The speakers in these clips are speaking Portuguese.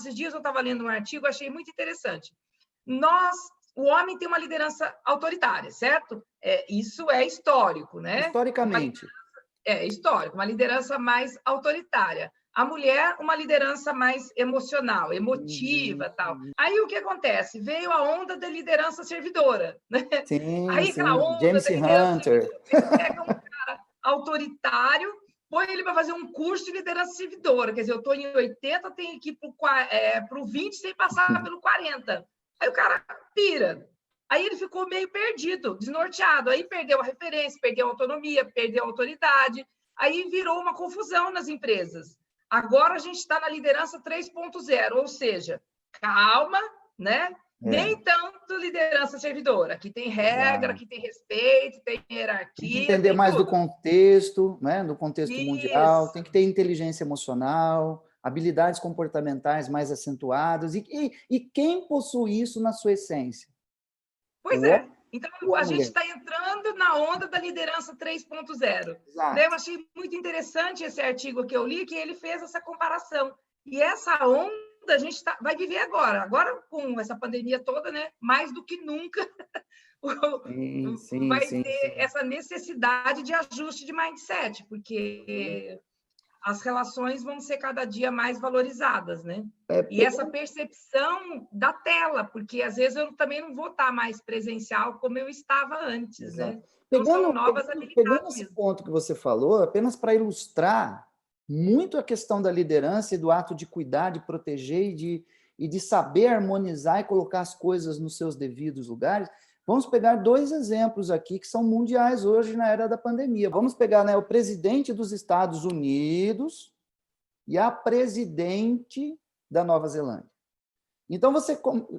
esses dias eu estava lendo um artigo, achei muito interessante. O homem tem uma liderança autoritária, certo? Isso é histórico, né? Historicamente. Histórico, uma liderança mais autoritária. A mulher, uma liderança mais emocional, emotiva, tal. Aí o que acontece? Veio a onda da liderança servidora, né? Sim, Aí aquela sim. onda James da liderança Hunter. servidora. Ele pega um cara autoritário, põe ele para fazer um curso de liderança servidora. Quer dizer, eu estou em 80, tenho que ir para o 20 sem passar pelo 40. Aí o cara pira. Aí ele ficou meio perdido, desnorteado. Aí perdeu a referência, perdeu a autonomia, perdeu a autoridade. Aí virou uma confusão nas empresas. Agora a gente está na liderança 3.0, ou seja, calma, né? Nem tanto liderança servidora. Aqui tem regra, aqui tem respeito, tem hierarquia. Tem que entender mais do contexto, né? Do contexto mundial, tem que ter inteligência emocional, habilidades comportamentais mais acentuadas. E quem possui isso na sua essência? Pois é. Então, a gente está entrando na onda da liderança 3.0. Eu achei muito interessante esse artigo que eu li, que ele fez essa comparação. E essa onda a gente vai viver agora. Agora, com essa pandemia toda, né? Mais do que nunca, vai ter essa necessidade de ajuste de mindset, porque as relações vão ser cada dia mais valorizadas, né? E essa percepção da tela, porque às vezes eu também não vou estar mais presencial como eu estava antes, né? Então, são novas habilidades. Pegando esse ponto que você falou, apenas para ilustrar muito a questão da liderança e do ato de cuidar, de proteger e de saber harmonizar e colocar as coisas nos seus devidos lugares, vamos pegar 2 exemplos aqui que são mundiais hoje na era da pandemia. Vamos pegar, né, o presidente dos Estados Unidos e a presidente da Nova Zelândia. Então,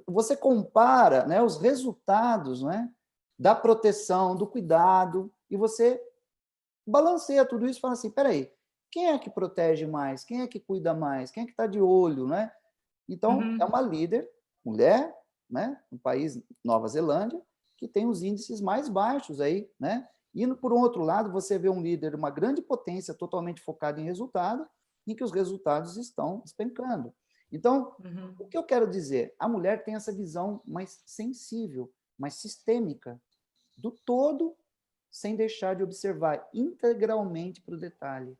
você compara, né, os resultados, né, da proteção, do cuidado, e você balanceia tudo isso e fala assim, peraí, quem é que protege mais? Quem é que cuida mais? Quem é que está de olho? Né? Então, é uma líder, mulher, né, no país Nova Zelândia, que tem os índices mais baixos aí, né? Indo por um outro lado, você vê um líder, uma grande potência totalmente focada em resultado, em que os resultados estão despencando. Então, o que eu quero dizer? A mulher tem essa visão mais sensível, mais sistêmica do todo, sem deixar de observar integralmente para o detalhe.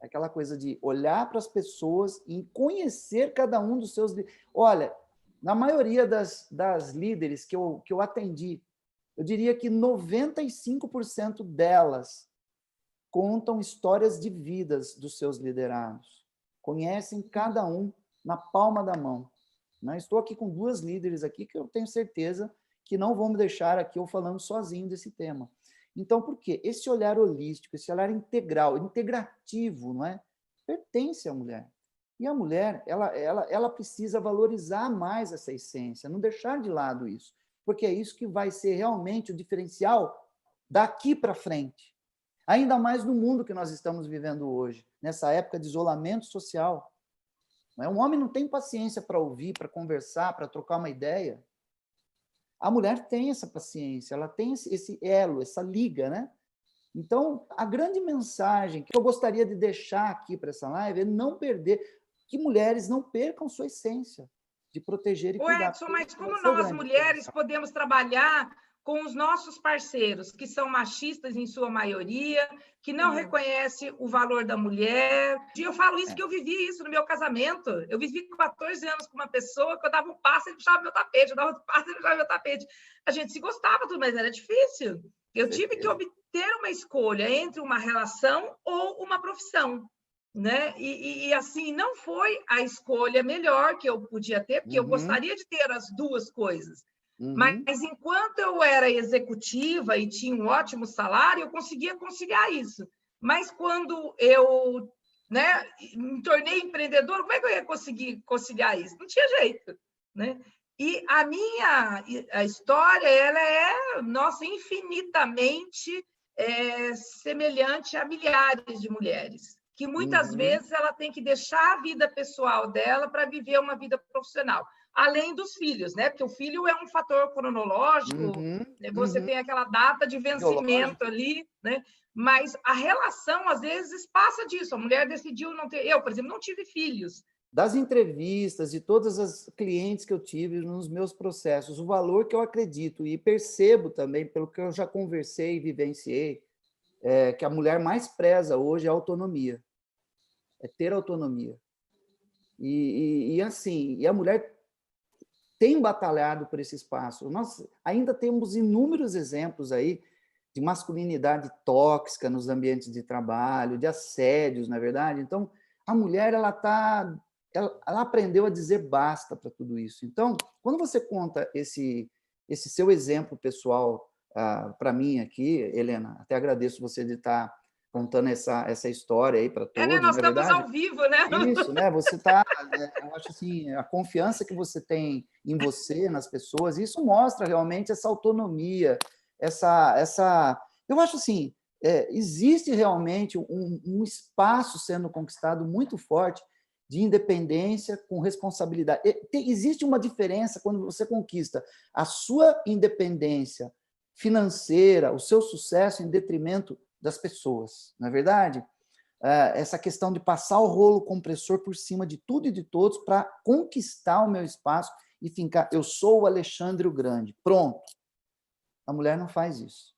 Aquela coisa de olhar para as pessoas e conhecer cada um dos seus... Olha, na maioria das líderes que eu atendi, eu diria que 95% delas contam histórias de vidas dos seus liderados. Conhecem cada um na palma da mão. Estou aqui com 2 líderes aqui que eu tenho certeza que não vão me deixar aqui eu falando sozinho desse tema. Então, por quê? Esse olhar holístico, esse olhar integral, integrativo, não é? Pertence à mulher. E a mulher, ela precisa valorizar mais essa essência, não deixar de lado isso, porque é isso que vai ser realmente o diferencial daqui para frente. Ainda mais no mundo que nós estamos vivendo hoje, nessa época de isolamento social. Um homem não tem paciência para ouvir, para conversar, para trocar uma ideia. A mulher tem essa paciência, ela tem esse elo, essa liga, né? Então, a grande mensagem que eu gostaria de deixar aqui para essa live é não perder, que mulheres não percam sua essência de proteger e cuidar. Edson, mas como nós, mulheres, podemos trabalhar com os nossos parceiros, que são machistas em sua maioria, que não reconhecem o valor da mulher? E eu falo isso porque eu vivi isso no meu casamento. Eu vivi 14 anos com uma pessoa que eu dava um passo, ele puxava meu tapete, eu dava outro passo, ele puxava meu tapete. A gente se gostava, tudo, mas era difícil. Eu tive que obter uma escolha entre uma relação ou uma profissão. Né? E assim, não foi a escolha melhor que eu podia ter, porque eu gostaria de ter as 2 coisas. Mas enquanto eu era executiva e tinha um ótimo salário, eu conseguia conciliar isso. Mas quando eu, né, me tornei empreendedora, como é que eu ia conseguir conciliar isso? Não tinha jeito. Né? E a história, ela é, nossa, infinitamente semelhante a milhares de mulheres, que muitas vezes ela tem que deixar a vida pessoal dela para viver uma vida profissional. Além dos filhos, né? Porque o filho é um fator cronológico, você tem aquela data de vencimento ali, né? Mas a relação, às vezes, passa disso. A mulher decidiu não ter... Eu, por exemplo, não tive filhos, das entrevistas, de todas as clientes que eu tive nos meus processos, o valor que eu acredito e percebo também, pelo que eu já conversei e vivenciei, que a mulher mais preza hoje é a autonomia, é ter autonomia. E assim, e a mulher tem batalhado por esse espaço. Nós ainda temos inúmeros exemplos aí de masculinidade tóxica nos ambientes de trabalho, de assédios, na verdade. Então, a mulher ela aprendeu a dizer basta para tudo isso. Então, quando você conta esse seu exemplo pessoal para mim aqui, Helena, até agradeço você de estar contando essa história aí para Né? todos, Nós não é estamos verdade? ao vivo, né? Isso, né? Você está, eu acho assim, a confiança que você tem em você, nas pessoas, isso mostra realmente essa autonomia, eu acho assim, existe realmente um espaço sendo conquistado muito forte de independência com responsabilidade. Existe uma diferença quando você conquista a sua independência financeira, o seu sucesso em detrimento das pessoas, não é verdade? Essa questão de passar o rolo compressor por cima de tudo e de todos para conquistar o meu espaço e fincar, eu sou o Alexandre o Grande, pronto. A mulher não faz isso.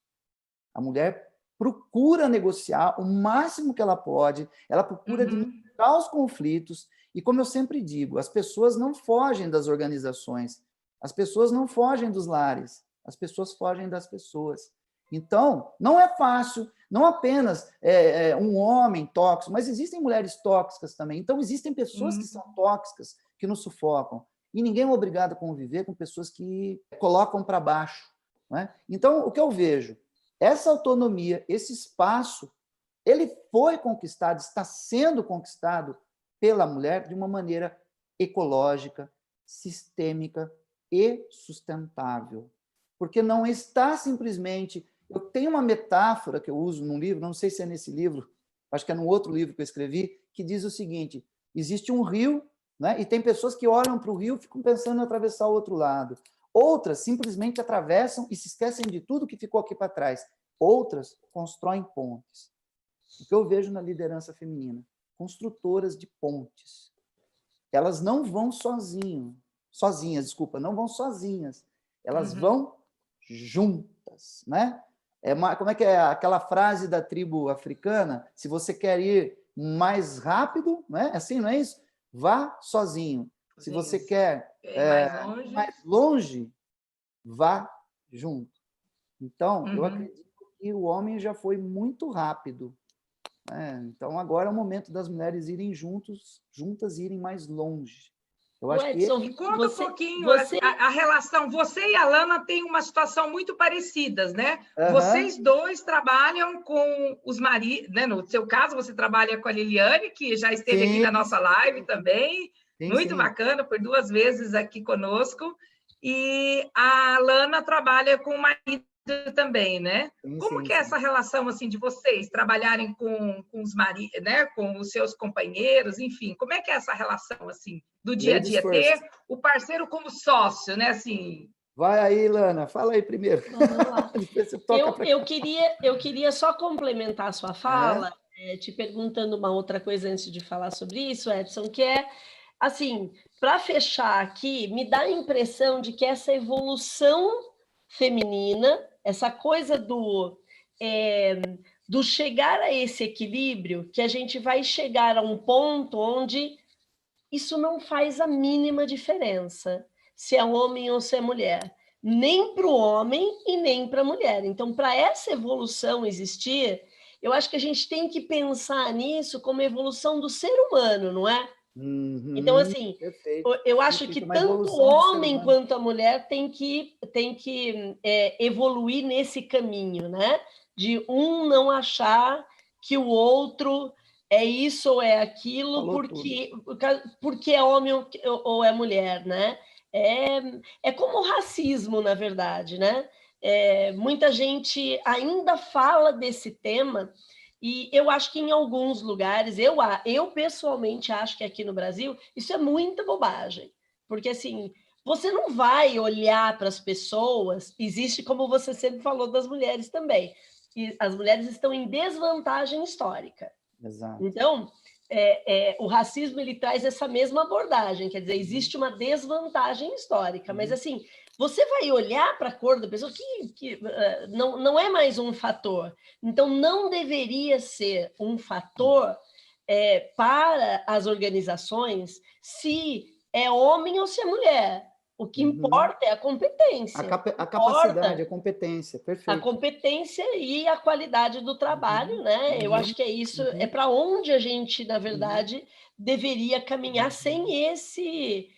A mulher procura negociar o máximo que ela pode, ela procura administrar os conflitos, e como eu sempre digo, as pessoas não fogem das organizações, as pessoas não fogem dos lares, as pessoas fogem das pessoas. Então, não é fácil, não apenas um homem tóxico, mas existem mulheres tóxicas também. Então, existem pessoas que são tóxicas, que nos sufocam. E ninguém é obrigado a conviver com pessoas que colocam para baixo. Não é? Então, o que eu vejo? Essa autonomia, esse espaço, ele foi conquistado, está sendo conquistado pela mulher de uma maneira ecológica, sistêmica e sustentável. Porque não está simplesmente... Eu tenho uma metáfora que eu uso num livro, não sei se é nesse livro, acho que é num outro livro que eu escrevi, que diz o seguinte: existe um rio, né, e tem pessoas que olham para o rio e ficam pensando em atravessar o outro lado. Outras simplesmente atravessam e se esquecem de tudo que ficou aqui para trás. Outras constroem pontes. O que eu vejo na liderança feminina? Construtoras de pontes. Elas não vão sozinhas, desculpa, não vão sozinhas. Elas vão juntas, né? Como é que é aquela frase da tribo africana? Se você quer ir mais rápido, né? Assim, não é isso? Vá sozinho. Se você quer mais longe, vá junto. Então, eu acredito que o homem já foi muito rápido. Então, agora é o momento das mulheres irem juntas irem mais longe. Eu acho que... Me conta um pouquinho a relação. Você e a Lana têm uma situação muito parecida, né? Vocês dois trabalham com os maridos, né? No seu caso, você trabalha com a Liliane, que já esteve aqui na nossa live também. Muito bacana, por 2 vezes aqui conosco. E a Lana trabalha com o marido também, né? Como que é essa relação assim de vocês trabalharem com os maridos, né? Com os seus companheiros, enfim, como é que é essa relação assim do dia a dia ter o parceiro como sócio, né? Assim. Vai aí, Lana, fala aí primeiro. Vamos lá. eu queria só complementar a sua fala, te perguntando uma outra coisa antes de falar sobre isso, Edson, que é assim, para fechar aqui, me dá a impressão de que essa evolução feminina, essa coisa do chegar a esse equilíbrio, que a gente vai chegar a um ponto onde isso não faz a mínima diferença, se é homem ou se é mulher, nem para o homem e nem para a mulher. Então, para essa evolução existir, eu acho que a gente tem que pensar nisso como evolução do ser humano, não é? Então, assim, perfeito. Eu acho que tanto o homem quanto a mulher tem que evoluir nesse caminho, né? De um não achar que o outro é isso ou é aquilo porque é homem ou é mulher, né? É como o racismo, na verdade, né? Muita gente ainda fala desse tema. E eu acho que em alguns lugares, eu pessoalmente acho que aqui no Brasil, isso é muita bobagem. Porque, assim, você não vai olhar para as pessoas, existe, como você sempre falou, das mulheres também. E as mulheres estão em desvantagem histórica. Exato. Então, o racismo ele traz essa mesma abordagem, quer dizer, existe uma desvantagem histórica, mas assim, você vai olhar para a cor da pessoa que não é mais um fator. Então, não deveria ser um fator para as organizações se é homem ou se é mulher. O que importa é a competência. A capacidade, a competência, perfeito. A competência e a qualidade do trabalho, né? Eu acho que é isso, é para onde a gente, na verdade, deveria caminhar sem esse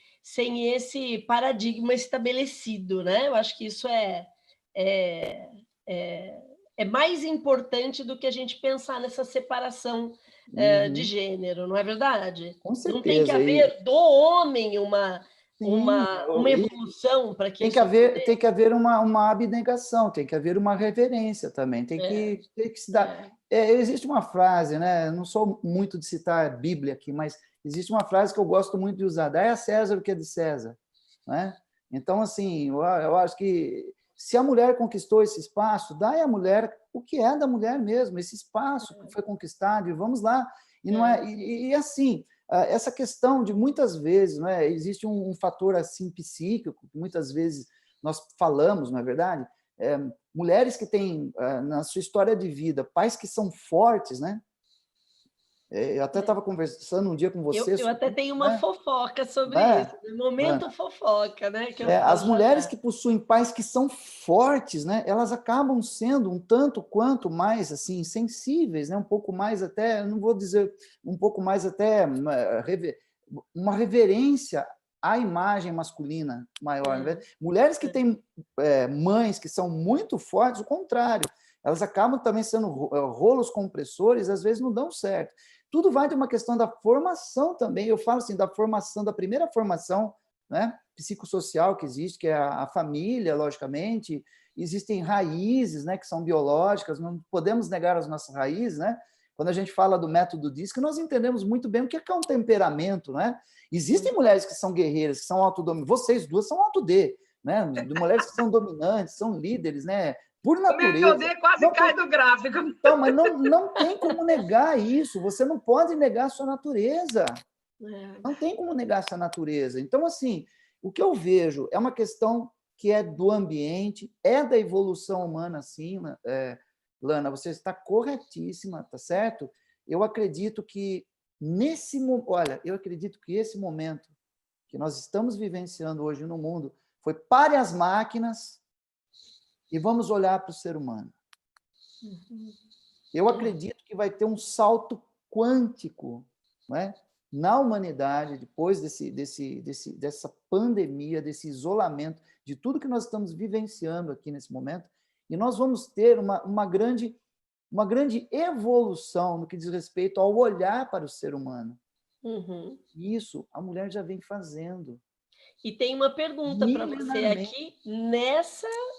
paradigma estabelecido, né? Eu acho que isso é mais importante do que a gente pensar nessa separação de gênero, não é verdade? Com certeza. Não tem que haver do homem uma evolução para que tem que haver uma abnegação, tem que haver uma reverência também, tem que se dar. Existe uma frase, né? Eu não sou muito de citar a Bíblia aqui, mas existe uma frase que eu gosto muito de usar: dai a César o que é de César, né? Então, assim, eu acho que se a mulher conquistou esse espaço, dai à mulher o que é da mulher mesmo, esse espaço que foi conquistado, e vamos lá. E não e assim, essa questão de muitas vezes, né, existe um fator assim psíquico, que muitas vezes nós falamos, não é verdade? Mulheres que têm na sua história de vida pais que são fortes, né? Eu até estava conversando um dia com você. Eu até tenho uma fofoca sobre isso, momento fofoca, né? As mulheres que possuem pais que são fortes, né? Elas acabam sendo um tanto quanto mais assim sensíveis, né? Um pouco mais até, não vou dizer um pouco mais até uma reverência à imagem masculina maior. Mulheres que têm mães que são muito fortes, o contrário, elas acabam também sendo rolos compressores, às vezes não dão certo. Tudo vai de uma questão da formação também. Eu falo assim, da formação, da primeira formação, né, psicossocial que existe, que é a família, logicamente. Existem raízes, né, que são biológicas, não podemos negar as nossas raízes, né? Quando a gente fala do método DISC, nós entendemos muito bem o que é um temperamento, né? Existem mulheres que são guerreiras, que são autodominantes. Vocês duas são auto-D, né? Mulheres que são dominantes, são líderes, né? Por natureza. O meu D quase cai do gráfico. Então, mas não tem como negar isso. Você não pode negar a sua natureza. Não tem como negar a sua natureza. Então, assim, o que eu vejo é uma questão que é do ambiente, é da evolução humana, sim, Lana, você está corretíssima, tá certo? Eu acredito que eu acredito que esse momento que nós estamos vivenciando hoje no mundo foi pare as máquinas e vamos olhar para o ser humano. Eu acredito que vai ter um salto quântico, não é? Na humanidade, depois dessa pandemia, desse isolamento, de tudo que nós estamos vivenciando aqui nesse momento, e nós vamos ter uma grande evolução no que diz respeito ao olhar para o ser humano. Isso a mulher já vem fazendo. E tem uma pergunta para você aqui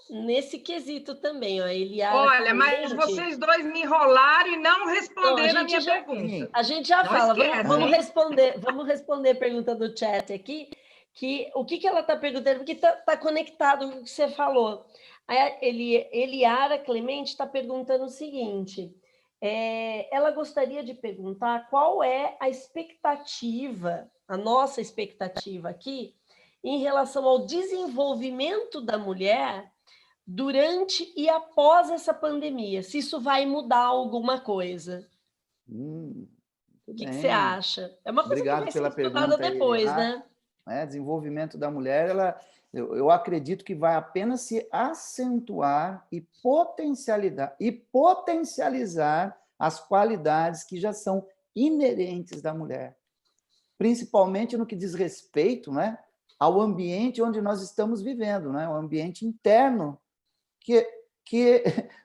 nesse quesito também, ó, Eliara. Olha, mas vocês dois me enrolaram e não responderam a minha pergunta. A gente já fala, vamos responder a pergunta do chat aqui, que o que ela está perguntando, porque está conectado com o que você falou. Eliara Clemente está perguntando o seguinte, ela gostaria de perguntar qual é a expectativa, a nossa expectativa aqui, em relação ao desenvolvimento da mulher durante e após essa pandemia, se isso vai mudar alguma coisa. O que você acha? É uma coisa que vai ser estudada depois, né? Desenvolvimento da mulher, eu acredito que vai apenas se acentuar e potencializar as qualidades que já são inerentes da mulher, principalmente no que diz respeito, né, ao ambiente onde nós estamos vivendo, né? O ambiente interno, que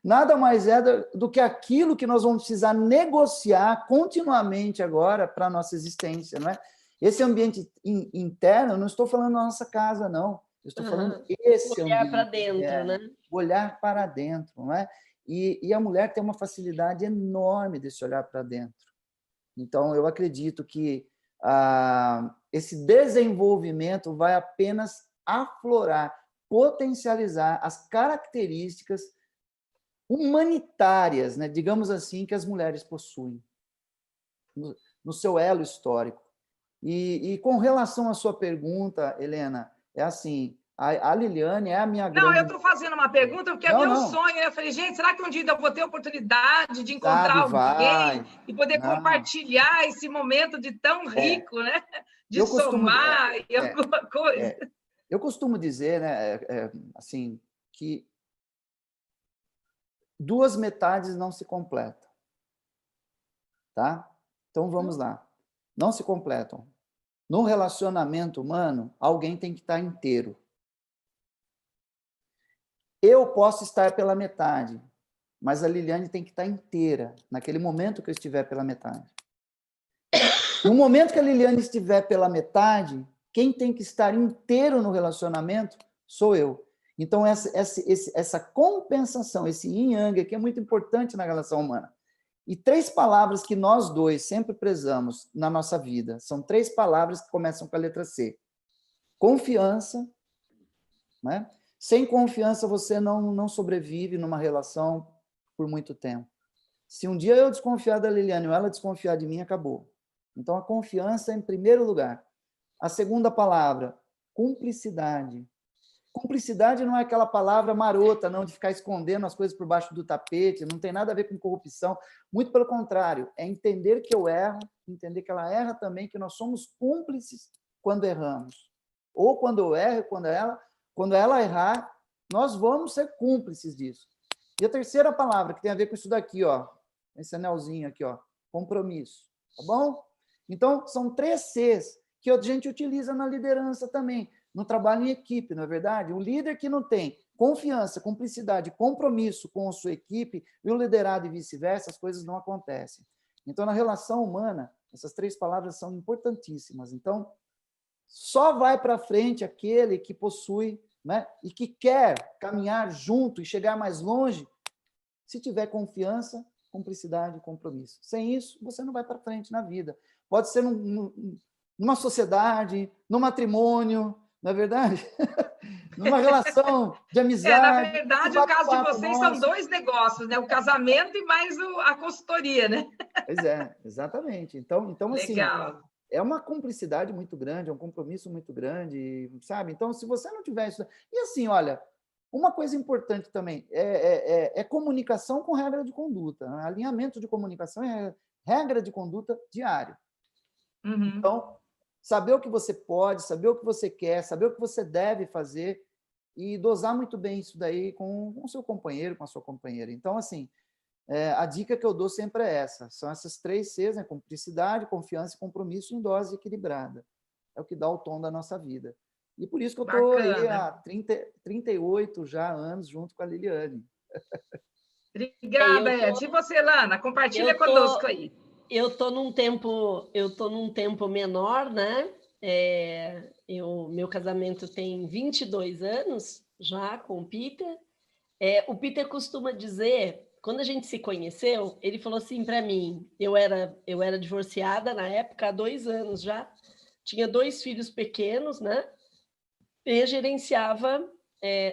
nada mais é do que aquilo que nós vamos precisar negociar continuamente agora para a nossa existência, não é? Esse ambiente interno, eu não estou falando da nossa casa, não. Eu estou falando esse olhar ambiente. Olhar para dentro, né? Olhar para dentro, não é? E a mulher tem uma facilidade enorme desse olhar para dentro. Então, eu acredito que esse desenvolvimento vai apenas aflorar, potencializar as características humanitárias, né, digamos assim, que as mulheres possuem. no seu elo histórico. E com relação à sua pergunta, Helena, é assim, a Liliane é a minha Não, grande... eu estou fazendo uma pergunta porque é meu sonho. Eu falei, gente, será que um dia eu vou ter a oportunidade de encontrar alguém e poder compartilhar esse momento de tão rico, né? De somar e alguma coisa? Eu costumo dizer, né, assim, que duas metades não se completam, tá? Então, vamos lá. Não se completam. No relacionamento humano, alguém tem que estar inteiro. Eu posso estar pela metade, mas a Liliane tem que estar inteira, naquele momento que eu estiver pela metade. No momento que a Liliane estiver pela metade, quem tem que estar inteiro no relacionamento sou eu. Então, essa compensação, esse yin yang aqui é muito importante na relação humana. E 3 palavras que nós dois sempre prezamos na nossa vida, são 3 palavras que começam com a letra C. Confiança, né? Sem confiança, você não sobrevive numa relação por muito tempo. Se um dia eu desconfiar da Liliane ou ela desconfiar de mim, acabou. Então, a confiança é em primeiro lugar. A segunda palavra, cumplicidade. Cumplicidade não é aquela palavra marota, não, de ficar escondendo as coisas por baixo do tapete, não tem nada a ver com corrupção. Muito pelo contrário, é entender que eu erro, entender que ela erra também, que nós somos cúmplices quando erramos. Ou quando eu erro, quando ela errar, nós vamos ser cúmplices disso. E a terceira palavra, que tem a ver com isso daqui, ó, esse anelzinho aqui, ó, compromisso, tá bom? Então, são 3 Cs que a gente utiliza na liderança também, no trabalho em equipe, não é verdade? Um líder que não tem confiança, cumplicidade, compromisso com a sua equipe e o liderado e vice-versa, as coisas não acontecem. Então, na relação humana, essas 3 palavras são importantíssimas. Então, só vai para frente aquele que possui, né, e que quer caminhar junto e chegar mais longe, se tiver confiança, cumplicidade e compromisso. Sem isso, você não vai para frente na vida. Pode ser numa sociedade, num matrimônio, não é verdade? Numa relação de amizade. Na verdade, o caso de vocês são 2 negócios, né? O casamento e mais a consultoria, né? Pois é, exatamente. Então assim, legal. É uma cumplicidade muito grande, é um compromisso muito grande, sabe? Então, se você não tiver isso... E assim, olha, uma coisa importante também é comunicação com regra de conduta. Né? Alinhamento de comunicação é regra de conduta diário. Uhum. Então, saber o que você pode, saber o que você quer, saber o que você deve fazer e dosar muito bem isso daí com o seu companheiro, com a sua companheira. Então, assim, a dica que eu dou sempre é essa. São essas 3 Cs, né? Cumplicidade, confiança e compromisso em dose equilibrada. É o que dá o tom da nossa vida. E por isso que eu estou aí há 38 já anos junto com a Liliane. Obrigada, Ed. E você, Lana? Compartilha conosco aí. Eu estou num tempo menor, né? Meu casamento tem 22 anos já com o Peter. O Peter costuma dizer, quando a gente se conheceu, ele falou assim para mim, eu era divorciada na época há 2 anos já, tinha 2 filhos pequenos, né? E gerenciava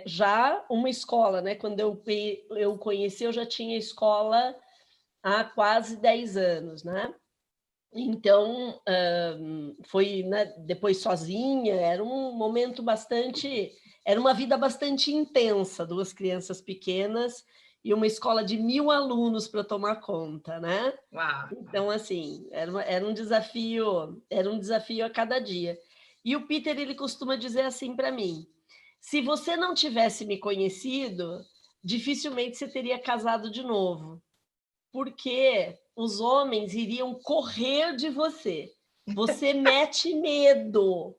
já uma escola, né? Quando eu conheci, eu já tinha escola há quase 10 anos, né? Então, foi, né, depois sozinha, era um momento bastante... Era uma vida bastante intensa, 2 crianças pequenas e uma escola de 1000 alunos para tomar conta, né? Uau. Então, assim, era um desafio a cada dia. E o Peter, ele costuma dizer assim para mim, se você não tivesse me conhecido, dificilmente você teria casado de novo, porque os homens iriam correr de você. Você mete medo.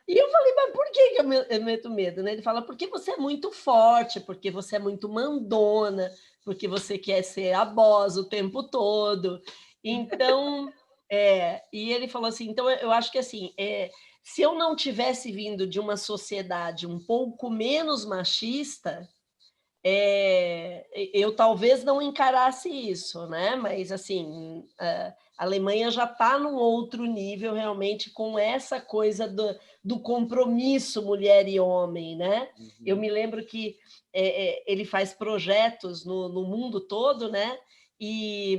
E eu falei, mas por que eu meto medo? Ele fala, porque você é muito forte, porque você é muito mandona, porque você quer ser a boss o tempo todo. Então, e ele falou assim, então eu acho que assim, se eu não tivesse vindo de uma sociedade um pouco menos machista, eu talvez não encarasse isso, né? Mas assim, a Alemanha já está num outro nível realmente com essa coisa do compromisso mulher e homem, né? Uhum. Eu me lembro que ele faz projetos no mundo todo, né? e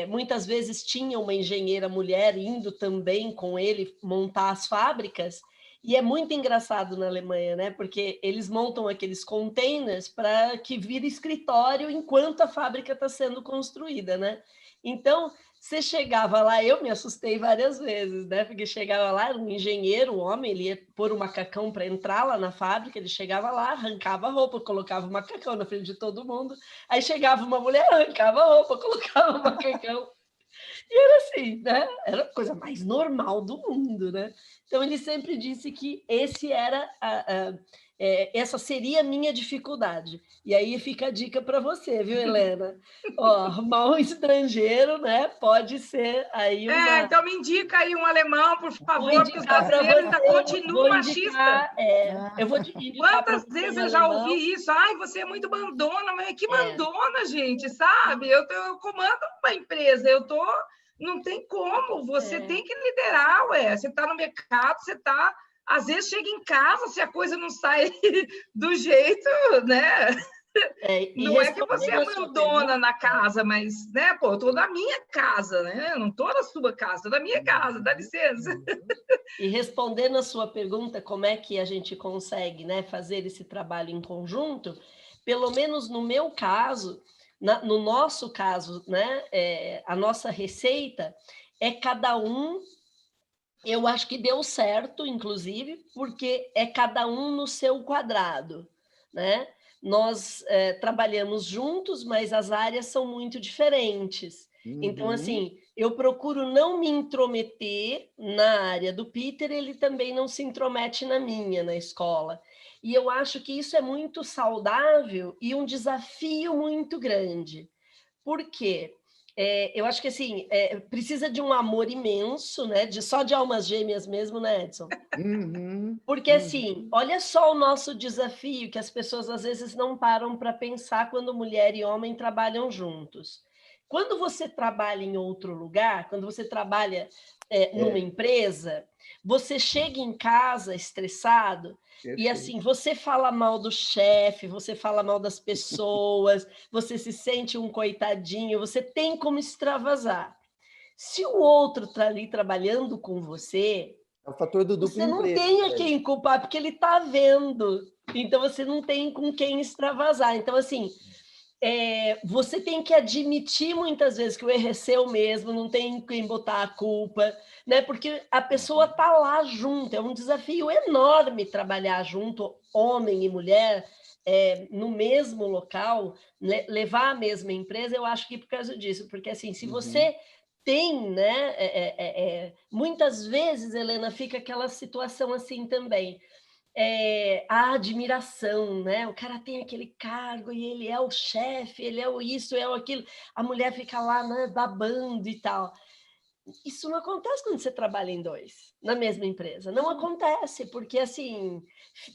muitas vezes tinha uma engenheira mulher indo também com ele montar as fábricas, e é muito engraçado na Alemanha, né? Porque eles montam aqueles containers para que vire escritório enquanto a fábrica está sendo construída, né? Então, você chegava lá, eu me assustei várias vezes, né? Porque chegava lá, era um engenheiro, um homem, ele ia pôr o macacão para entrar lá na fábrica, ele chegava lá, arrancava a roupa, colocava o macacão na frente de todo mundo, aí chegava uma mulher, arrancava a roupa, colocava o macacão. E era assim, né? Era a coisa mais normal do mundo, né? Então, ele sempre disse que esse era essa seria a minha dificuldade. E aí fica a dica para você, viu, Helena? Ó, arrumar um estrangeiro, né? Pode ser aí uma... então me indica aí um alemão, por Vou favor, porque os indicar para brasileiros você, ainda continuam machistas. eu vou te indicar para Quantas você vezes um eu já alemão. ouvi isso? Ai, você é muito mandona, mas que mandona, gente, sabe? Eu comando uma empresa, não tem como, você tem que liderar, ué. Você está no mercado, às vezes chega em casa, se a coisa não sai do jeito, né? Não é que você é mandona na casa, mas, né, pô, eu tô na minha casa, né? Eu não tô na sua casa, tô na minha casa, dá licença. E respondendo a sua pergunta, como é que a gente consegue, né, fazer esse trabalho em conjunto, pelo menos no meu caso, no nosso caso, né, a nossa receita é cada um, eu acho que deu certo, inclusive, porque é cada um no seu quadrado, né? Nós trabalhamos juntos, mas as áreas são muito diferentes. Então, assim, eu procuro não me intrometer na área do Peter, ele também não se intromete na minha, na escola. E eu acho que isso é muito saudável e um desafio muito grande. Por quê? Eu acho que assim, precisa de um amor imenso, né? Só de almas gêmeas mesmo, né, Edson? Porque assim, olha só o nosso desafio, que as pessoas às vezes não param para pensar quando mulher e homem trabalham juntos. Quando você trabalha em outro lugar, quando você trabalha numa empresa, você chega em casa estressado, e assim, você fala mal do chefe, você fala mal das pessoas, você se sente um coitadinho, você tem como extravasar. Se o outro está ali trabalhando com você, é o fator do duplo você não emprego. tem a quem culpar, porque ele está vendo. Então, você não tem com quem extravasar. Então, assim, você tem que admitir muitas vezes que o erro é seu mesmo, não tem quem botar a culpa, né? Porque a pessoa está lá junto, é um desafio enorme trabalhar junto, homem e mulher, no mesmo local, né? Levar a mesma empresa, eu acho que por causa disso, porque assim, se você tem, né? Muitas vezes, Helena, fica aquela situação assim também. A admiração, né? O cara tem aquele cargo e ele é o chefe, ele é o isso, é o aquilo. A mulher fica lá, né, babando e tal. Isso não acontece quando você trabalha em dois, na mesma empresa. Não acontece, porque assim,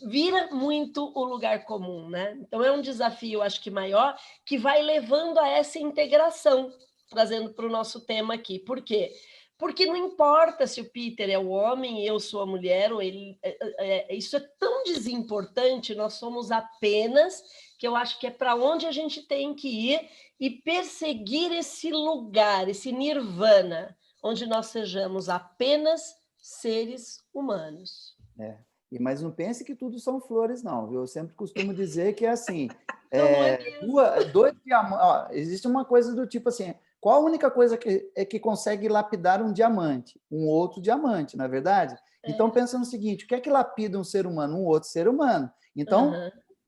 vira muito o lugar comum, né? Então é um desafio, acho que maior, que vai levando a essa integração, trazendo para o nosso tema aqui. Por quê? Porque não importa se o Peter é o homem e eu sou a mulher, ou ele, isso é tão desimportante, nós somos apenas, que eu acho que é para onde a gente tem que ir e perseguir esse lugar, esse nirvana, onde nós sejamos apenas seres humanos. Mas não pense que tudo são flores, não, viu? Eu sempre costumo dizer que é assim, dois diamantes, existe uma coisa do tipo assim, qual a única coisa que consegue lapidar um diamante? Um outro diamante, não é verdade? Então, pensa no seguinte, o que é que lapida um ser humano? Um outro ser humano. Então,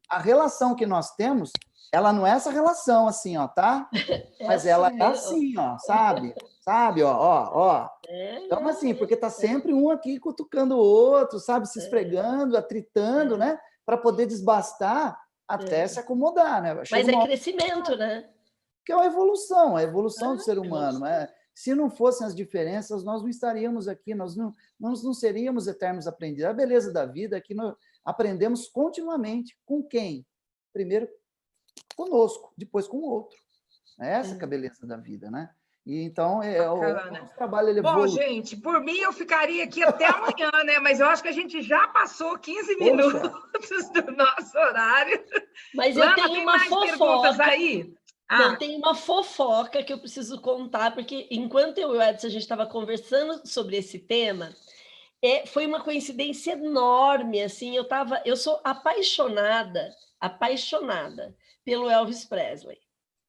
a relação que nós temos, ela não é essa relação assim, ó, tá? Mas ela é assim, ó, sabe? Sabe, ó. Então, assim, porque tá sempre um aqui cutucando o outro, sabe? Se esfregando, atritando, né? Para poder desbastar até se acomodar, né? Mas é crescimento, né? Que é a evolução do ser humano. Se não fossem as diferenças, nós não estaríamos aqui, nós não seríamos eternos aprendidos. A beleza da vida é que nós aprendemos continuamente. Com quem? Primeiro conosco, depois com o outro. Essa que é a beleza da vida, né? E então, o nosso trabalho ele Bom, gente, por mim eu ficaria aqui até amanhã, né? Mas eu acho que a gente já passou 15 minutos do nosso horário. Mas Lana, eu tenho tem uma mais fofoca. perguntas aí? Não, tem uma fofoca que eu preciso contar, porque enquanto eu e o Edson a gente estava conversando sobre esse tema, foi uma coincidência enorme, assim, eu sou apaixonada pelo Elvis Presley.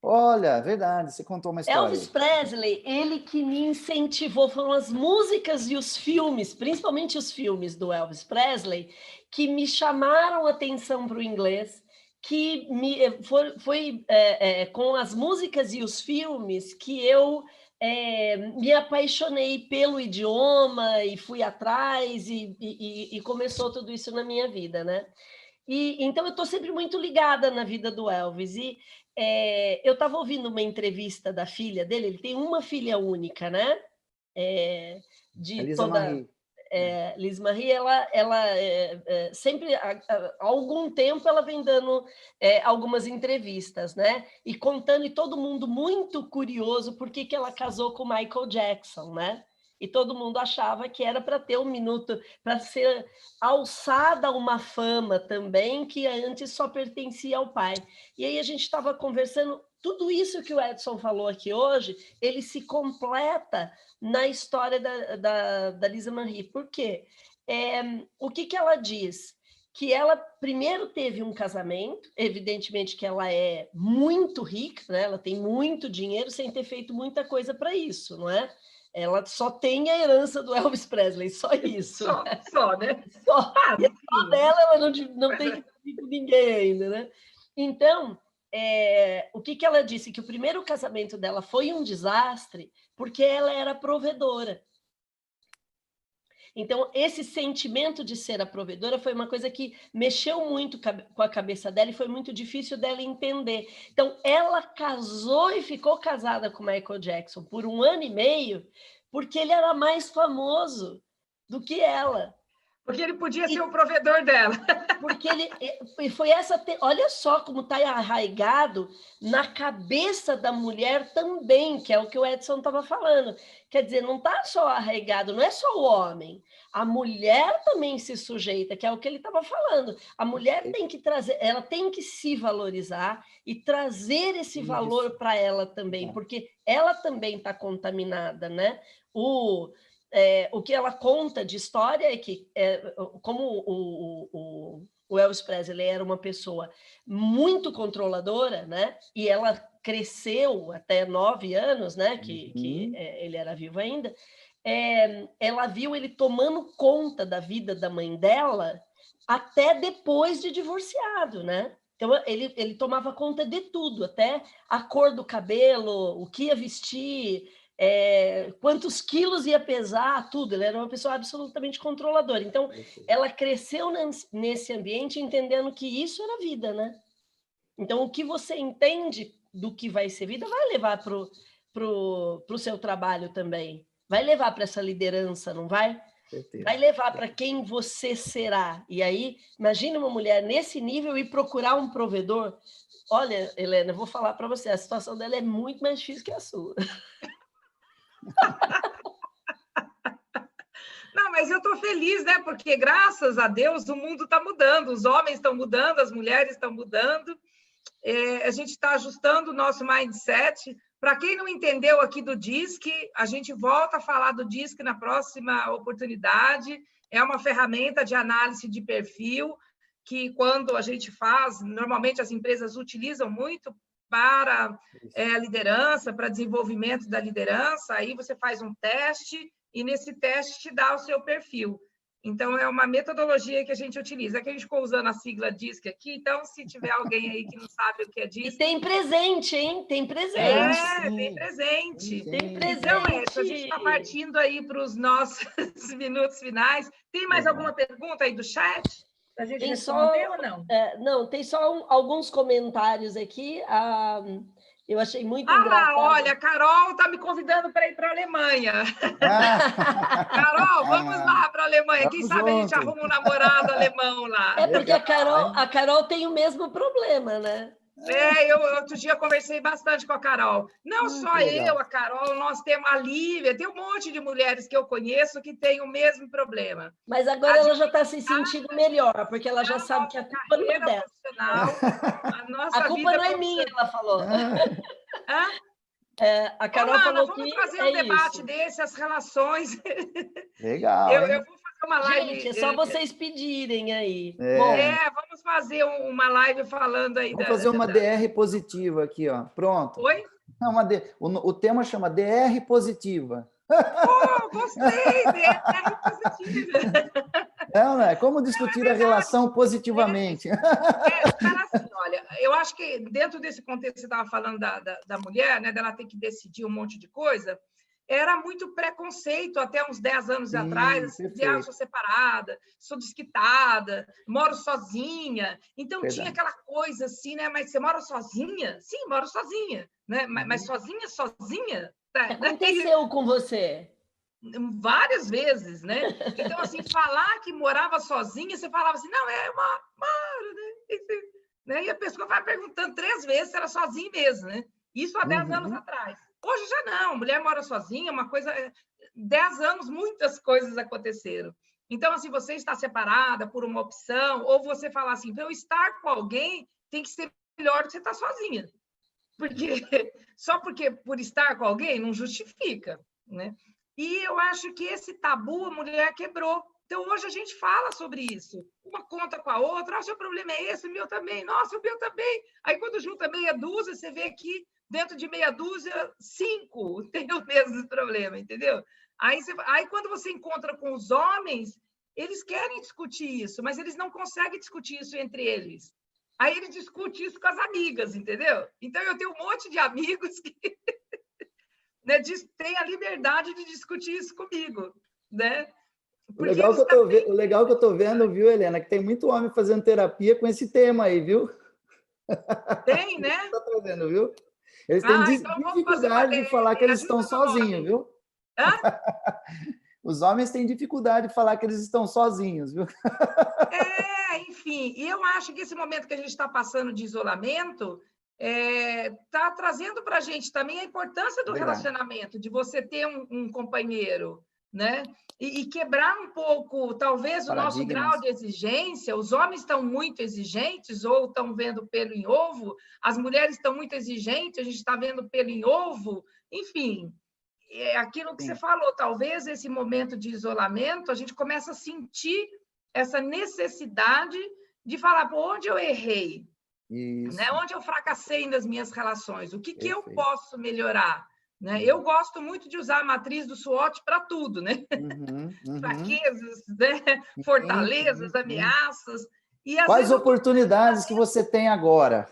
Olha, verdade, você contou uma história. Elvis Presley, ele que me incentivou, foram as músicas e os filmes, principalmente os filmes do Elvis Presley, que me chamaram a atenção para o inglês, que foi com as músicas e os filmes que eu me apaixonei pelo idioma e fui atrás e começou tudo isso na minha vida, né? Então eu estou sempre muito ligada na vida do Elvis. Eu estava ouvindo uma entrevista da filha dele, ele tem uma filha única, né? Lisa Marie. Liz Marie, ela sempre, há algum tempo, ela vem dando algumas entrevistas, né? E contando, e todo mundo muito curioso por que ela casou com Michael Jackson, né? E todo mundo achava que era para ter um minuto, para ser alçada uma fama também, que antes só pertencia ao pai. E aí a gente estava conversando, tudo isso que o Edson falou aqui hoje, ele se completa na história da Lisa Marie. Por quê? O que ela diz? Que ela primeiro teve um casamento, evidentemente que ela é muito rica, né? Ela tem muito dinheiro sem ter feito muita coisa para isso, não é? Ela só tem a herança do Elvis Presley, só isso. Só, né? Só dela, ela não tem com ninguém ainda, né? Então, o que ela disse? Que o primeiro casamento dela foi um desastre porque ela era provedora. Então, esse sentimento de ser a provedora foi uma coisa que mexeu muito com a cabeça dela e foi muito difícil dela entender. Então, ela casou e ficou casada com Michael Jackson por 1 ano e meio, porque ele era mais famoso do que ela. Porque ele podia ser o provedor dela. Porque ele foi essa... Olha só como está arraigado na cabeça da mulher também, que é o que o Edson estava falando. Quer dizer, não está só arraigado, não é só o homem. A mulher também se sujeita, que é o que ele estava falando. A mulher tem que trazer, ela tem que se valorizar e trazer esse valor para ela também, porque ela também está contaminada, né? O que ela conta de história é que, como o Elvis Presley era uma pessoa muito controladora, né? E ela cresceu até 9 anos, né? Que ele era vivo ainda. Ela viu ele tomando conta da vida da mãe dela até depois de divorciado, né? Então, ele tomava conta de tudo, até a cor do cabelo, o que ia vestir, quantos quilos ia pesar, tudo. Ela era uma pessoa absolutamente controladora. Então, ela cresceu nesse ambiente entendendo que isso era vida, né? Então, o que você entende do que vai ser vida vai levar pro seu trabalho também. Vai levar para essa liderança, não vai? Vai levar para quem você será. E aí, imagina uma mulher nesse nível e procurar um provedor. Olha, Helena, eu vou falar para você, a situação dela é muito mais difícil que a sua. Não, mas eu estou feliz, né? Porque, graças a Deus, o mundo está mudando, os homens estão mudando, as mulheres estão mudando. A gente está ajustando o nosso mindset. Para quem não entendeu aqui do DISC, a gente volta a falar do DISC na próxima oportunidade. É uma ferramenta de análise de perfil que, quando a gente faz, normalmente as empresas utilizam muito para a liderança, para desenvolvimento da liderança. Aí você faz um teste e, nesse teste, te dá o seu perfil. Então, é uma metodologia que a gente utiliza. É que a gente ficou usando a sigla DISC aqui, então, se tiver alguém aí que não sabe o que é DISC... E tem presente, hein? Tem presente. Tem presente. Tem presente. Então, a gente está partindo aí para os nossos minutos finais. Tem mais alguma pergunta aí do chat? A gente responder ou não? Não, tem só alguns comentários aqui. Eu achei muito engraçado. Olha, a Carol está me convidando para ir para a Alemanha. Carol, vamos lá para a Alemanha. Quem sabe a gente arruma um namorado alemão lá. Porque a Carol tem o mesmo problema, né? Eu outro dia conversei bastante com a Carol. Não só eu, a Carol, nós temos a Lívia, tem um monte de mulheres que eu conheço que têm o mesmo problema. Mas agora ela já está se sentindo melhor, porque ela já sabe que a culpa não é dela. A culpa não é minha, ela falou. A Carol falou que vamos fazer um debate desse, as relações. Legal. Eu vou fazer uma live. Gente, é só vocês pedirem aí. Vamos fazer uma live falando aí. Vamos fazer uma DR positiva aqui, ó. Pronto. Oi? O tema chama DR positiva. Gostei, DR positiva. Né? Como discutir a relação positivamente. Cara, assim, olha, eu acho que dentro desse contexto que você estava falando da mulher, né, dela ter que decidir um monte de coisa, era muito preconceito até uns 10 anos atrás, assim, dizer, sou separada, sou desquitada, moro sozinha. Então, tinha aquela coisa assim, né? Mas você mora sozinha? Sim, moro sozinha. Né? Mas sozinha? Aconteceu com você? Várias vezes, né? Então, assim, falar que morava sozinha, você falava assim, não, moro, né? E a pessoa vai perguntando 3 vezes se era sozinha mesmo, né? Isso há 10 anos atrás. Hoje já não, mulher mora sozinha, uma coisa... 10 anos, muitas coisas aconteceram. Então, assim, você está separada por uma opção, ou você falar assim, para eu estar com alguém, tem que ser melhor do que você estar sozinha. Só porque por estar com alguém não justifica, né? E eu acho que esse tabu a mulher quebrou. Então, hoje a gente fala sobre isso. Uma conta com a outra, seu problema é esse, o meu também. Nossa, o meu também. Aí, quando junta meia dúzia, você vê que dentro de meia dúzia, 5 têm o mesmo problema, entendeu? Aí, quando você encontra com os homens, eles querem discutir isso, mas eles não conseguem discutir isso entre eles. Aí, eles discutem isso com as amigas, entendeu? Então, eu tenho um monte de amigos que... né, tem a liberdade de discutir isso comigo, né? O legal que eu estou vendo, viu, Helena, que tem muito homem fazendo terapia com esse tema aí, viu? Tem, né? Está trazendo, viu? Eles têm dificuldade de falar que eles estão sozinhos, viu? Os homens têm dificuldade de falar que eles estão sozinhos, viu? Enfim, e eu acho que esse momento que a gente está passando de isolamento está trazendo para a gente também a importância do relacionamento, de você ter um companheiro, né? E quebrar um pouco, talvez, o nosso grau de exigência. Os homens estão muito exigentes ou estão vendo pelo em ovo, as mulheres estão muito exigentes, a gente está vendo pelo em ovo, enfim, é aquilo que você falou, talvez esse momento de isolamento, a gente começa a sentir essa necessidade de falar, por onde eu errei, né? Onde eu fracassei nas minhas relações, o que eu posso melhorar? Né? Eu gosto muito de usar a matriz do SWOT para tudo, né? Fraquezas, né? Fortalezas, ameaças. E, quais oportunidades que você tem agora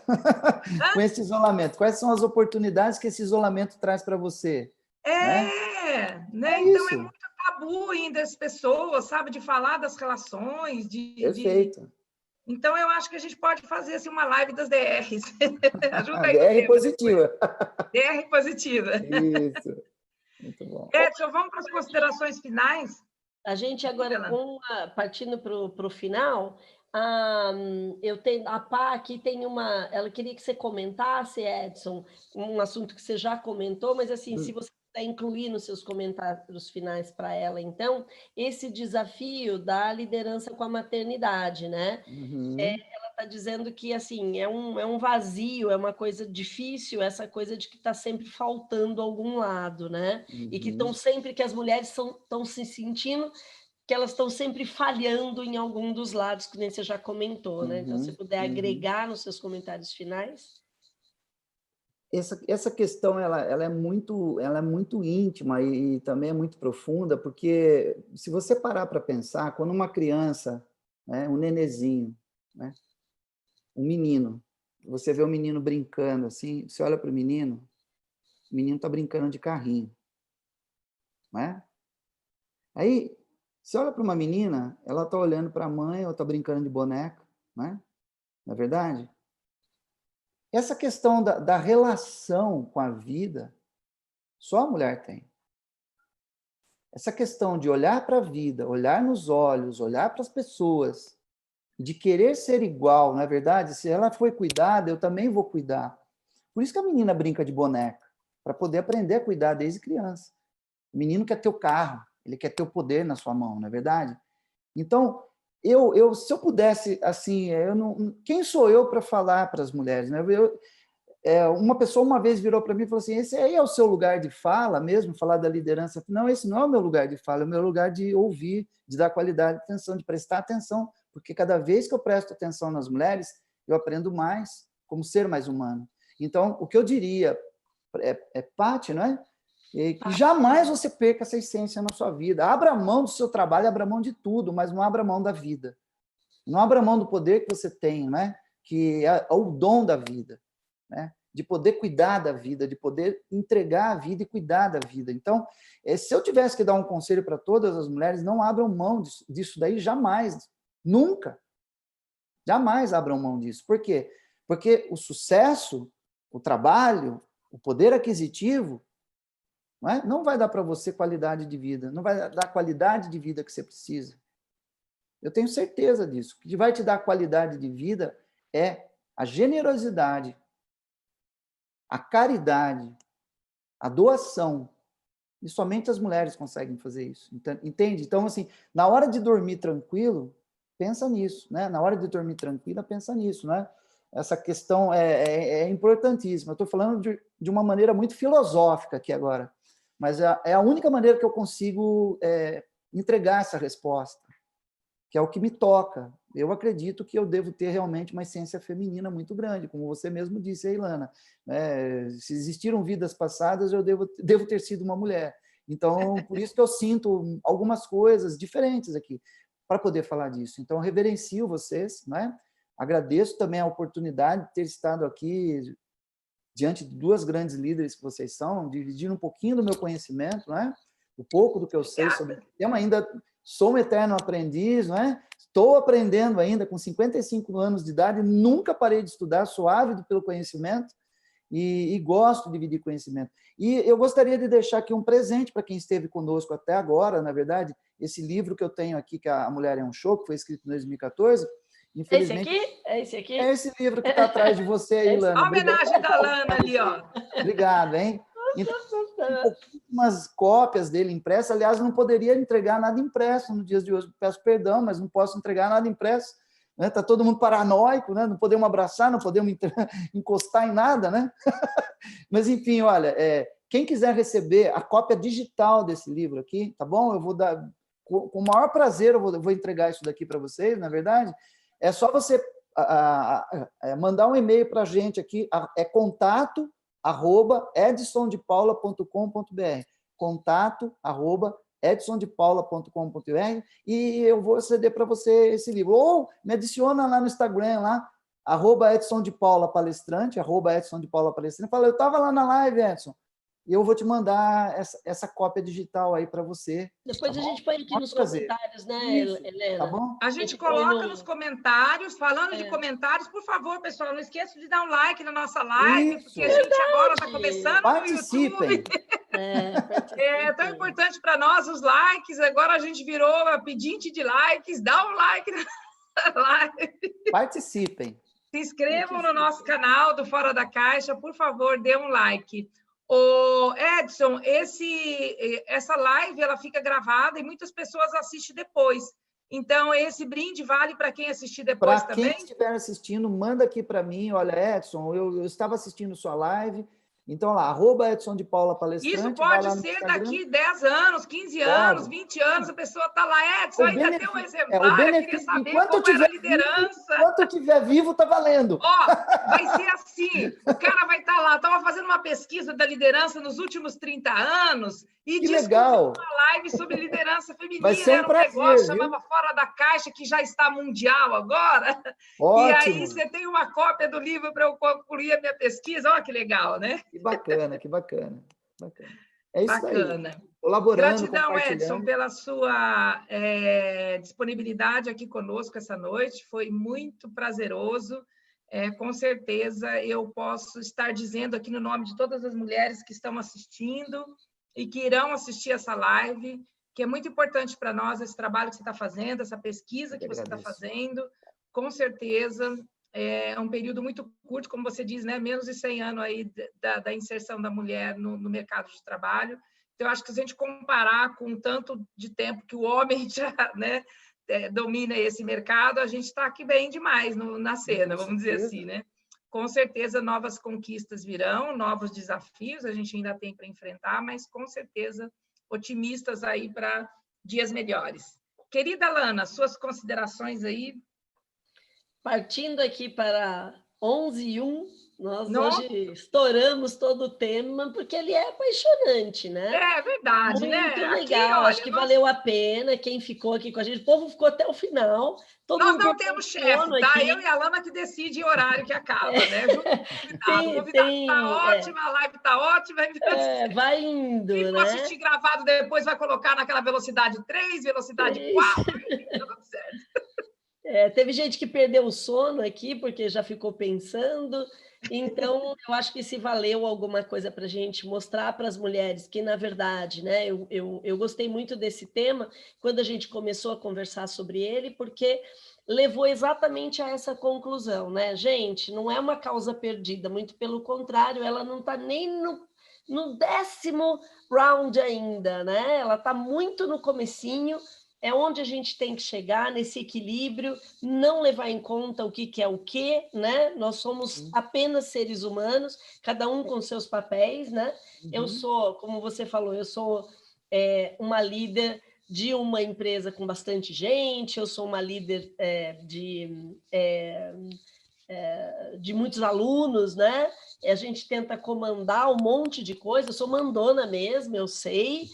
com esse isolamento? Quais são as oportunidades que esse isolamento traz para você? Né? Então é muito tabu ainda as pessoas, sabe, de falar das relações, Perfeito. Então, eu acho que a gente pode fazer assim, uma live das DRs. Ajuda aí. DR positiva. DR positiva. Isso. Muito bom. Edson, vamos para as considerações finais? A gente agora, partindo para o final, a Pá aqui tem uma... Ela queria que você comentasse, Edson, um assunto que você já comentou, mas assim, se você incluir nos seus comentários finais para ela, então, esse desafio da liderança com a maternidade, né? Ela está dizendo que, assim, é um vazio, é uma coisa difícil, essa coisa de que está sempre faltando algum lado, né? E que que as mulheres estão se sentindo que elas estão sempre falhando em algum dos lados, que nem você já comentou, né? Então, se puder agregar nos seus comentários finais... Essa questão ela é muito íntima e também é muito profunda, porque se você parar para pensar, quando uma criança, né, um nenezinho, né, um menino, você vê o menino brincando assim, você olha para o menino está brincando de carrinho, né? Aí você olha para uma menina, ela está olhando para a mãe ou está brincando de boneca, né? Não é verdade? Essa questão da relação com a vida, só a mulher tem. Essa questão de olhar para a vida, olhar nos olhos, olhar para as pessoas de querer ser igual, não é verdade? Se ela foi cuidada, eu também vou cuidar. Por isso que a menina brinca de boneca, para poder aprender a cuidar desde criança. O menino quer ter o carro, ele quer ter o poder na sua mão, não é verdade? Então, se eu pudesse, assim, quem sou eu para falar para as mulheres? Né? Uma pessoa uma vez virou para mim e falou assim, esse aí é o seu lugar de fala mesmo, falar da liderança? Não, esse não é o meu lugar de fala, é o meu lugar de ouvir, de dar qualidade de atenção, de prestar atenção, porque cada vez que eu presto atenção nas mulheres, eu aprendo mais como ser mais humano. Então, o que eu diria Paty, não é? Que jamais você perca essa essência na sua vida. Abra mão do seu trabalho, abra mão de tudo, mas não abra mão da vida. Não abra mão do poder que você tem, né? Que é o dom da vida, né? De poder cuidar da vida, de poder entregar a vida e cuidar da vida. Então, se eu tivesse que dar um conselho para todas as mulheres, não abram mão disso daí jamais, nunca. Jamais abram mão disso. Por quê? Porque o sucesso, o trabalho, o poder aquisitivo, não vai dar para você qualidade de vida, não vai dar a qualidade de vida que você precisa. Eu tenho certeza disso. O que vai te dar qualidade de vida é a generosidade, a caridade, a doação. E somente as mulheres conseguem fazer isso. Entende? Então, assim, na hora de dormir tranquilo, pensa nisso, né? Na hora de dormir tranquila, pensa nisso, né? Essa questão é importantíssima. Eu estou falando de uma maneira muito filosófica aqui agora, mas é a única maneira que eu consigo entregar essa resposta, que é o que me toca. Eu acredito que eu devo ter realmente uma essência feminina muito grande, como você mesmo disse, Ilana. Se existiram vidas passadas, eu devo ter sido uma mulher. Então, por isso que eu sinto algumas coisas diferentes aqui, para poder falar disso. Então, eu reverencio vocês, né? Agradeço também a oportunidade de ter estado aqui diante de duas grandes líderes que vocês são, dividir um pouquinho do meu conhecimento, né? O pouco do que eu sei sobre o tema. Ainda sou um eterno aprendiz, não é? Estou aprendendo ainda, com 55 anos de idade, nunca parei de estudar, sou ávido pelo conhecimento e gosto de dividir conhecimento. E eu gostaria de deixar aqui um presente para quem esteve conosco até agora, na verdade, esse livro que eu tenho aqui, que A Mulher é um Show, que foi escrito em 2014, infelizmente... É esse aqui? É esse livro que está atrás de você, Ilana. A homenagem da Lana ali, ó. Obrigado, hein? Então, pouquíssimas cópias dele impressas. Aliás, não poderia entregar nada impresso nos dias de hoje. Peço perdão, mas não posso entregar nada impresso. Está todo mundo paranoico, né? Não podemos abraçar, não podemos encostar em nada, né? Mas, enfim, olha, quem quiser receber a cópia digital desse livro aqui, tá bom? Eu vou dar, com o maior prazer, eu vou entregar isso daqui para vocês, na verdade. É só você mandar um e-mail para a gente aqui, contato@edsondepaula.com.br, contato@edsondepaula.com.br, e eu vou ceder para você esse livro. Ou me adiciona lá no Instagram, lá, @edsondepaulapalestrante, @edsondepaulapalestrante. Fala, eu estava lá na live, Edson, e eu vou te mandar essa cópia digital aí para você. Depois tá a gente põe aqui nos comentários, né, Isso, Helena? tá bom? A gente coloca nos comentários. Falando de comentários, por favor, pessoal, não esqueça de dar um like na nossa live, Isso. porque a gente agora está começando Participem. no YouTube. É tão importante para nós os likes. Agora a gente virou pedinte de likes. Dá um like na live. Participem. Se inscrevam no nosso canal do Fora da Caixa, por favor, dê um like. O Edson, essa live ela fica gravada e muitas pessoas assistem depois. Então, esse brinde vale para quem assistir depois também? Para quem estiver assistindo, manda aqui para mim. Olha, Edson, eu estava assistindo sua live. Então, lá, @edsondepaulapalestrante. Isso pode ser daqui 10 anos, 15 anos, 20 anos, a pessoa está lá, Edson, ainda tem um exemplar, eu queria saber como era a liderança. Enquanto estiver vivo, está valendo. Ó, vai ser assim, o cara vai estar lá, estava fazendo uma pesquisa da liderança nos últimos 30 anos e legal. uma live sobre liderança feminina, vai ser era um prazer, negócio, chamava Fora da Caixa, que já está mundial agora. Ótimo. E aí você tem uma cópia do livro para eu concluir a minha pesquisa, olha que legal, né? Que bacana, que bacana. É isso bacana. aí. Colaborando, gratidão, Edson, pela sua disponibilidade aqui conosco essa noite. Foi muito prazeroso. Com certeza, eu posso estar dizendo aqui no nome de todas as mulheres que estão assistindo e que irão assistir essa live, que é muito importante para nós esse trabalho que você está fazendo, essa pesquisa que você está fazendo, com certeza, é um período muito curto, como você diz, né? Menos de 100 anos aí da inserção da mulher no mercado de trabalho. Então, eu acho que se a gente comparar com o tanto de tempo que o homem já, né, domina esse mercado, a gente está aqui bem demais na cena, vamos dizer assim, né? Com certeza, novas conquistas virão, novos desafios a gente ainda tem para enfrentar, mas com certeza otimistas aí para dias melhores. Querida Lana, suas considerações aí? Partindo aqui para 11h01, nós Nossa. hoje estouramos todo o tema, porque ele é apaixonante, né? É verdade, Muito né? legal, Aqui, acho que valeu a pena quem ficou aqui com a gente. O povo ficou até o final. Nós não temos chefe, tá? Aqui. Eu e a Lana que decide o horário que acaba, né? Junto com o convidado. O convidado está ótimo, a live está ótima. Vai indo, quem for assistir gravado depois vai colocar naquela velocidade 3, velocidade 4, tudo certo. Teve gente que perdeu o sono aqui, porque já ficou pensando. Então, eu acho que se valeu alguma coisa para a gente mostrar para as mulheres que, na verdade, né, eu gostei muito desse tema quando a gente começou a conversar sobre ele, porque levou exatamente a essa conclusão, né? Gente, não é uma causa perdida, muito pelo contrário, ela não está nem no 10º round ainda, né? Ela está muito no comecinho. É onde a gente tem que chegar, nesse equilíbrio, não levar em conta o que é o quê, né? Nós somos apenas seres humanos, cada um com seus papéis, né? Eu sou, como você falou, eu sou uma líder de uma empresa com bastante gente, eu sou uma líder de muitos alunos, né? A gente tenta comandar um monte de coisa, eu sou mandona mesmo, eu sei,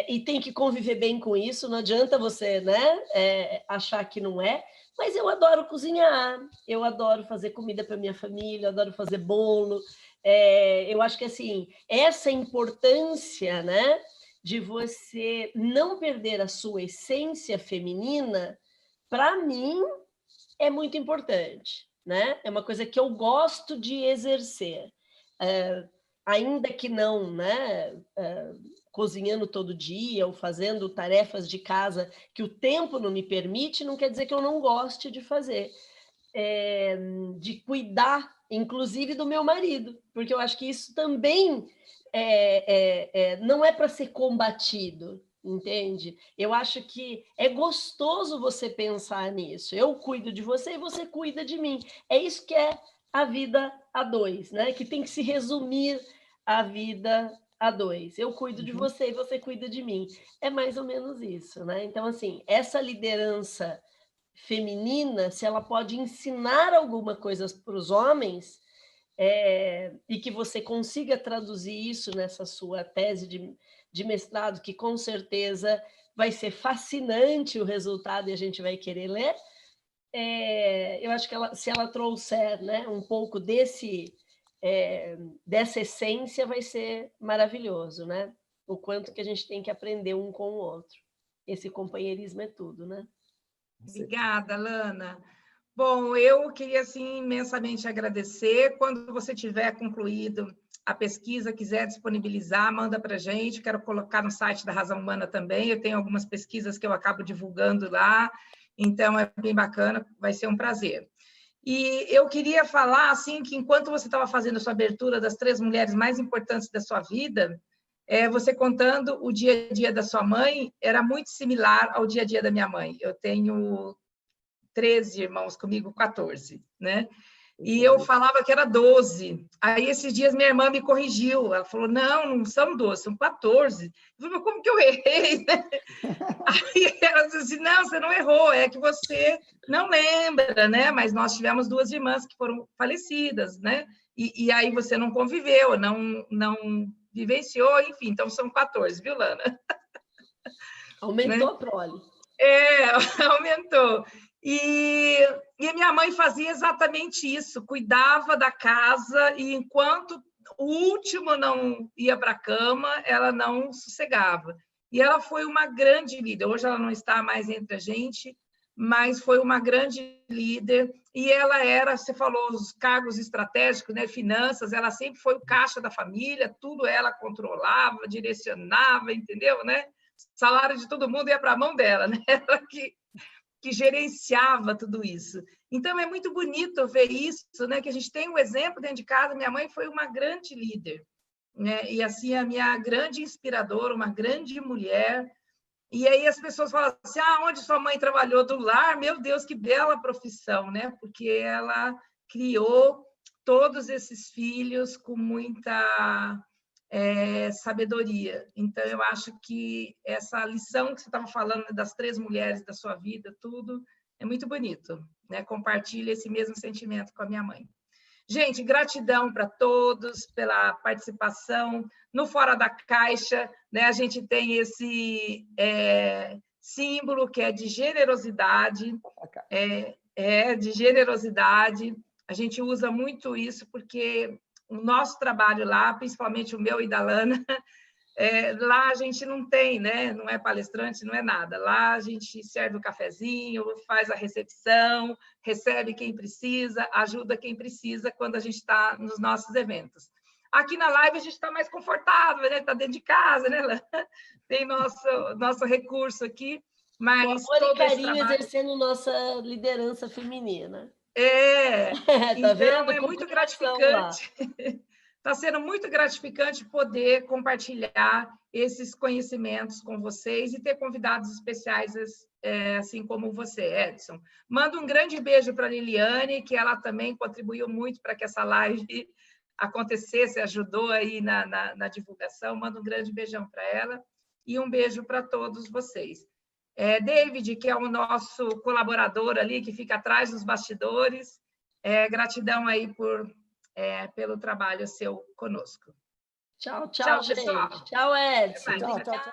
e tem que conviver bem com isso, não adianta você, né, achar que não é, mas eu adoro cozinhar, eu adoro fazer comida para minha família, eu adoro fazer bolo, eu acho que, assim, essa importância, né, de você não perder a sua essência feminina, para mim, é muito importante, né? É uma coisa que eu gosto de exercer, ainda que não, né, cozinhando todo dia ou fazendo tarefas de casa que o tempo não me permite, não quer dizer que eu não goste de fazer, de cuidar, inclusive, do meu marido, porque eu acho que isso também não é para ser combatido, entende? Eu acho que é gostoso você pensar nisso. Eu cuido de você e você cuida de mim. É isso que é a vida a dois, né? Que tem que se resumir a vida a dois. Eu cuido de você e você cuida de mim. É mais ou menos isso, né? Então, assim, essa liderança feminina, se ela pode ensinar alguma coisa para os homens, e que você consiga traduzir isso nessa sua tese de mestrado, que com certeza vai ser fascinante o resultado e a gente vai querer ler, eu acho que se ela trouxer, né, um pouco dessa essência, vai ser maravilhoso, né? O quanto que a gente tem que aprender um com o outro. Esse companheirismo é tudo, né? Obrigada, Lana. Bom, eu queria, assim, imensamente agradecer. Quando você tiver concluído a pesquisa, quiser disponibilizar, manda para a gente. Quero colocar no site da Razão Humana também. Eu tenho algumas pesquisas que eu acabo divulgando lá, então é bem bacana, vai ser um prazer. E eu queria falar, assim, que enquanto você estava fazendo a sua abertura das 3 mulheres mais importantes da sua vida, você contando o dia a dia da sua mãe, era muito similar ao dia a dia da minha mãe. Eu tenho 13 irmãos comigo, 14, né? E eu falava que era 12. Aí, esses dias, minha irmã me corrigiu. Ela falou, não são 12, são 14. Eu falei, mas como que eu errei, né? Aí ela disse assim, não, você não errou, é que você não lembra, né? Mas nós tivemos 2 irmãs que foram falecidas, né? E aí você não conviveu, não vivenciou, enfim, então são 14, viu, Lana? Aumentou, né? A prole. Aumentou. E a minha mãe fazia exatamente isso, cuidava da casa, e enquanto o último não ia para a cama, ela não sossegava. E ela foi uma grande líder. Hoje ela não está mais entre a gente, mas foi uma grande líder. E ela era, você falou, os cargos estratégicos, né, finanças, ela sempre foi o caixa da família, tudo ela controlava, direcionava, entendeu, né? O salário de todo mundo ia para a mão dela, né? Ela que que gerenciava tudo isso. Então, é muito bonito ver isso, né? Que a gente tem um exemplo dentro de casa. Minha mãe foi uma grande líder, né? E, assim, a minha grande inspiradora, uma grande mulher. E aí as pessoas falam assim, onde sua mãe trabalhou? Do lar? Meu Deus, que bela profissão, né? Porque ela criou todos esses filhos com muita sabedoria. Então, eu acho que essa lição que você estava falando das 3 mulheres da sua vida, tudo, é muito bonito, né? Compartilho esse mesmo sentimento com a minha mãe. Gente, gratidão para todos pela participação. No Fora da Caixa, né, a gente tem esse símbolo que é de generosidade, de generosidade. A gente usa muito isso porque o nosso trabalho lá, principalmente o meu e da Lana, lá a gente não tem, né? Não é palestrante, não é nada. Lá a gente serve o cafezinho, faz a recepção, recebe quem precisa, ajuda quem precisa quando a gente está nos nossos eventos. Aqui na live a gente está mais confortável, né? Está dentro de casa, né, Lana? Tem nosso recurso aqui, mas o amor todo e carinho esse trabalho... exercendo nossa liderança feminina. Tá então, vendo? É muito gratificante. Está sendo muito gratificante poder compartilhar esses conhecimentos com vocês e ter convidados especiais, assim como você, Edson. Mando um grande beijo para a Liliane, que ela também contribuiu muito para que essa live acontecesse, ajudou aí na divulgação. Mando um grande beijão para ela e um beijo para todos vocês. David, que é o nosso colaborador ali, que fica atrás dos bastidores, gratidão aí pelo trabalho seu conosco. Tchau, gente. Tchau, Edson. Tchau.